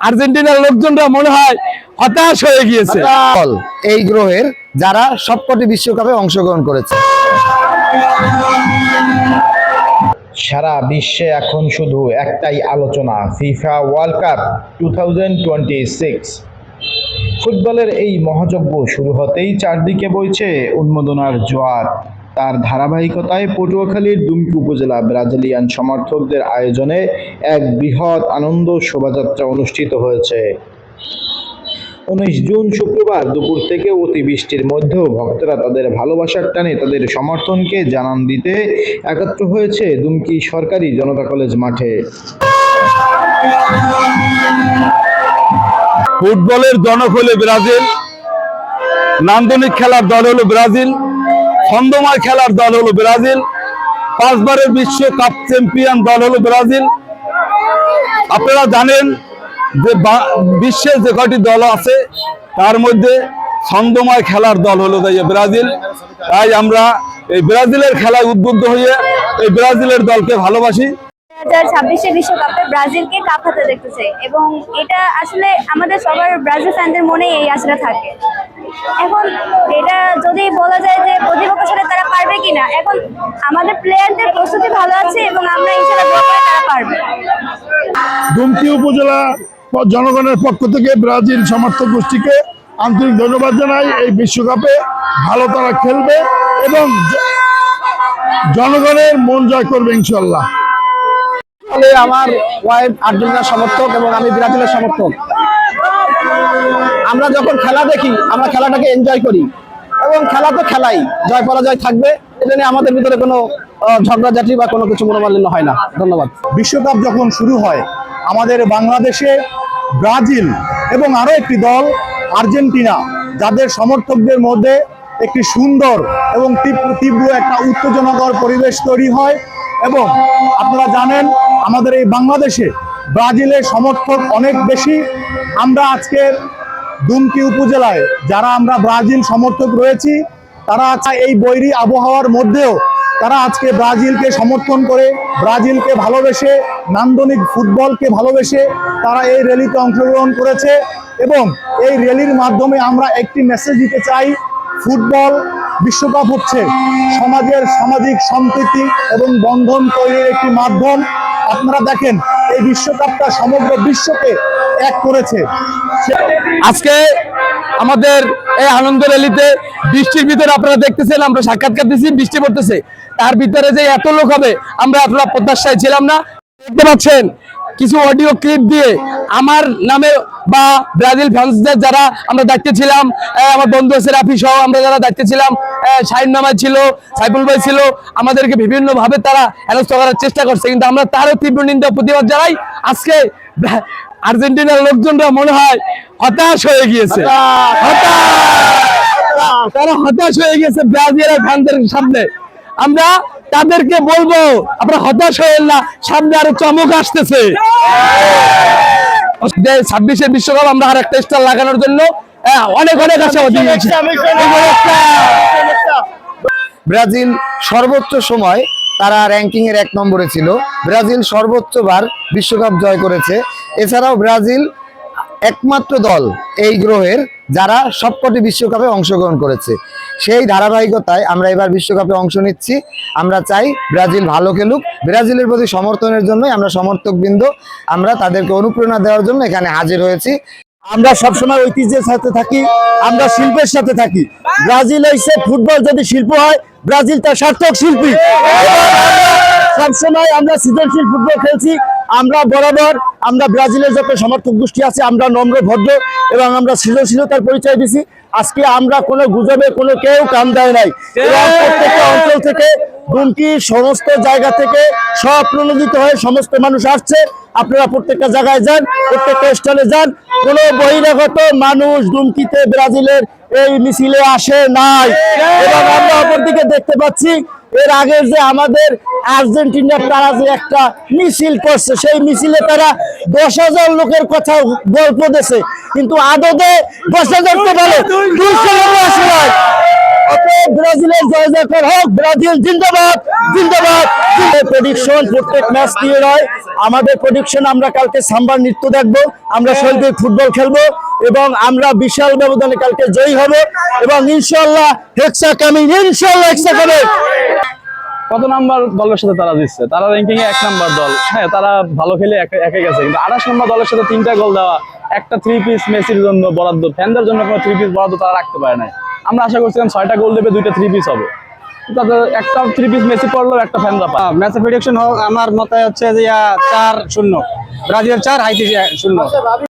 আর্জেন্টিনার লোকজনরা মনে হয় হতাশ হয়ে গিয়েছে। এই গ্রহের যারা সবকটি বিশ্বকাপে অংশগ্রহণ করেছে। সারা বিশ্বে এখন শুধু একটাই আলোচনা, ফিফা ওয়ার্ল্ড কাপ 2026। ফুটবলের এই মহাযজ্ঞ শুরু হতেই চারদিকে বইছে উন্মাদনার জোয়ার। তার ধারাবাহিকতায় পটুয়াখালীর দুমকি উপজেলা ব্রাজিলিয়ান সমর্থকদের আয়োজনে এক বৃহৎ আনন্দ শোভাযাত্রা অনুষ্ঠিত হয়েছে। 19 জুন শুক্রবার দুপুর থেকে অতি বৃষ্টির মধ্যেও ভক্তরা তাদের ভালোবাসার টানে তাদের সমর্থনকে জানান দিতে একত্র হয়েছে দুমকি সরকারি জনতা কলেজ মাঠে। ফুটবলের জনক হলো ব্রাজিল, নান্দনিক খেলার দল হলো ব্রাজিল, ছন্দময় খেলার দল হলো ব্রাজিল, 5 বারের বিশ্বকাপ চ্যাম্পিয়ন দল হলো ব্রাজিল। আপনারা জানেন যে বিশ্বের যে কয়টি দল আছে তার মধ্যে ছন্দময় খেলার দল হলো ব্রাজিল। তাই আমরা এই ব্রাজিলের খেলায় উদ্বুদ্ধ হয়ে এই ব্রাজিলের দলকে ভালোবাসি। 2026 বিশ্বকাপে ব্রাজিলকে কাপ হাতে দেখতে চাই এবং এটা আসলে আমাদের সবার ব্রাজিল ফ্যানদের মনে এই আশাটা থাকে। এখন এটা যদি বলা যায় যে প্রতিপক্ষের সাথে তারা পারবে কিনা, এখন আমাদের প্লেয়ারদের প্রস্তুতি ভালো আছে এবং আমরা ইনশাআল্লাহ দোয়া করি তারা পারবে। দুমকি উপজেলা জনগণের পক্ষ থেকে ব্রাজিল সমর্থক গোষ্ঠীকে আন্তরিক ধন্যবাদ জানাই। এই বিশ্বকাপে ভালো তারা খেলবে এবং জনগণের মন জয় করবে ইনশাল্লাহ। আমার ওয়াইফ আর্জেন্টিনার সমর্থক এবং আমি ব্রাজিলের সমর্থক। আমরা যখন খেলা দেখি আমরা খেলাটাকে এনজয় করি এবং খেলা তো খেলাই, জয় পরাজয় থাকবে, এটা নিয়ে আমাদের ভিতরে কোনো ঝগড়াঝাটি বা কোনো কিছু মনোমালিন্য হয় না। ধন্যবাদ। বিশ্বকাপ যখন শুরু হয় আমাদের বাংলাদেশে ব্রাজিল এবং আরো একটি দল আর্জেন্টিনা, যাদের সমর্থকদের মধ্যে একটি সুন্দর এবং তীব্র একটা উত্তেজনাকর পরিবেশ তৈরি হয়। এবং আপনারা জানেন আমাদের এই বাংলাদেশে ব্রাজিলের সমর্থক অনেক বেশি। আমরা আজকের দুমকি উপজেলায় যারা আমরা ব্রাজিল সমর্থক রয়েছি তারা এই বৈরী আবহাওয়ার মধ্যেও তারা আজকে ব্রাজিলকে সমর্থন করে, ব্রাজিলকে ভালোবেসে, নান্দনিক ফুটবলকে ভালোবেসে তারা এই র্যালিতে অংশগ্রহণ করেছে। এবং এই র্যালির মাধ্যমে আমরা একটি মেসেজ দিতে চাই, ফুটবল বিশ্বকাপ হচ্ছে সমাজের সামাজিক সম্প্রীতি এবং বন্ধন তৈরির একটি মাধ্যম। আপনারা দেখেন এই বিশ্বকাপটা সমগ্র বিশ্বকে এক করেছে। আজকে আমাদের এই আনন্দ র্যালিতে বৃষ্টির ভিতরে আপনারা দেখতেছেন, আমরা সাক্ষাৎকার দিচ্ছি, বৃষ্টি পড়তেছে, তার ভিতরে যে এত লোক হবে আমরা এতটা প্রত্যাশায় ছিলাম না। দেখতে পাচ্ছেন কিছু অডিও ক্লিপ দিয়ে আমার নামে বা ব্রাজিল ফ্যান্সদের যারা আমরা দায়িত্বে ছিলাম, আমার বন্ধু আছে রাফি সহ আমরা যারা দায়িত্বে ছিলাম, শাহিন নামা ছিল, সাইফুল ভাই ছিল, আমাদেরকে বিভিন্ন ভাবে তারা হেনস্থা করার চেষ্টা করছে, কিন্তু আমরা তারও তীব্র নিন্দা প্রতিবাদ জানাই। আজকে আর্জেন্টিনার লোকজনরা মনে হয় হতাশ হয়ে গিয়েছে, তারা হতাশ হয়ে গেছে ব্রাজিলের ফ্যানদের সামনে। আমরা তাদেরকে বলবো আপনারা হতাশ হয়েন না, সামনে আরো চমক আসতেছে। 26 বিশ্বকাপ আমরা আর একটা স্টার লাগানোর জন্য অনেক অনেক আশাবাদী। ব্রাজিল সর্বোচ্চ সময় তারা র্যাঙ্কিং এর 1 নম্বরে ছিল। ব্রাজিল সর্বোচ্চবার বিশ্বকাপ জয় করেছে। এছাড়াও ব্রাজিল একমাত্র দল এই গ্রহের যারা সবকটি বিশ্বকাপে অংশগ্রহণ করেছে। সেই ধারাবাহিকতায় আমরা এবার বিশ্বকাপে অংশ নিচ্ছি। আমরা চাই ব্রাজিল ভালো খেলুক। ব্রাজিলের প্রতি সমর্থনের জন্যই আমরা সমর্থকবৃন্দ আমরা তাদেরকে অনুপ্রেরণা দেওয়ার জন্য এখানে হাজির হয়েছি। আমরা সবসময় ঐতিহ্যের সাথে থাকি, আমরা শিল্পের সাথে থাকি। ব্রাজিল হইছে ফুটবল যদি শিল্প হয়, ব্রাজিল তার সার্থক শিল্পী। সবসময় আমরা সৃজনশীল ফুটবল খেলছি। আমরা বরাবর আমরা ব্রাজিলের যত সমর্থক গোষ্ঠী আছে আমরা নম্র ভদ্র এবং আমরা সৃজনশীলতার পরিচয় দিছি। আজকে আমরা কোনো গুজবে কোনো কেউ কান দেয় নাই। প্রত্যেকটা অঞ্চল থেকে দুমকি সমস্ত জায়গা থেকে স্বপ্রণোদিত হয়ে সমস্ত মানুষ আসছে। আপনারা প্রত্যেকটা জায়গায় যান, প্রত্যেকটা স্টলে যান, কোনো বহিরাগত মানুষ দুমকিতে ব্রাজিলের এই মিছিলে আসে নাই। এবং আমরা অপরদিকে দেখতে পাচ্ছি এর আগে যে আমাদের আর্জেন্টিনার তারা যে একটা মিছিল করছে, সেই মিছিলে তারা 10,000 লোকের কথা গল্প দিয়েছে, কিন্তু আদতে 10,000 তো বলে 200 লোক আসে নাই। অতএব ব্রাজিলের জয় জয়কার হোক, ব্রাজিল জিন্দাবাদ জিন্দাবাদ। প্রেডিকশন প্রত্যেক ম্যাচ দিয়ে নয়, আমাদের প্রেডিকশন আমরা কালকে সাম্বার নৃত্য দেখবো, আমরা শৈল্পিক ফুটবল খেলবো এবং আমরা বিশাল ব্যবধানে কালকে জয়ী হব এবং ইনশাআল্লাহ হেক্সা কামিং, ইনশাআল্লাহ হেক্সা কামিং। কত নাম্বার দলের সাথে তারা দিচ্ছে? তারা র্যাঙ্কিং এ 1 নাম্বার দল। হ্যাঁ, তারা ভালো খেলে একে গেছে, কিন্তু 28 নম্বর দলের সাথে 3টা গোল দেওয়া, একটা 3 পিস মেসির জন্য বরাদ্দ, ফ্যানদের জন্য কোনো 3 পিস বরাদ্দ তারা রাখতে পারে না। আমরা আশা করছিলাম 6টা গোল দেবে, 2টা 3 পিস হবে, তাদের একটা 3 পিস মেসি পড়লো, একটা ফ্যানরা পায়। ম্যাচের প্রেডিকশন আমার মতে হচ্ছে যে 4-0 ব্রাজিল, 4 হাইতি 0।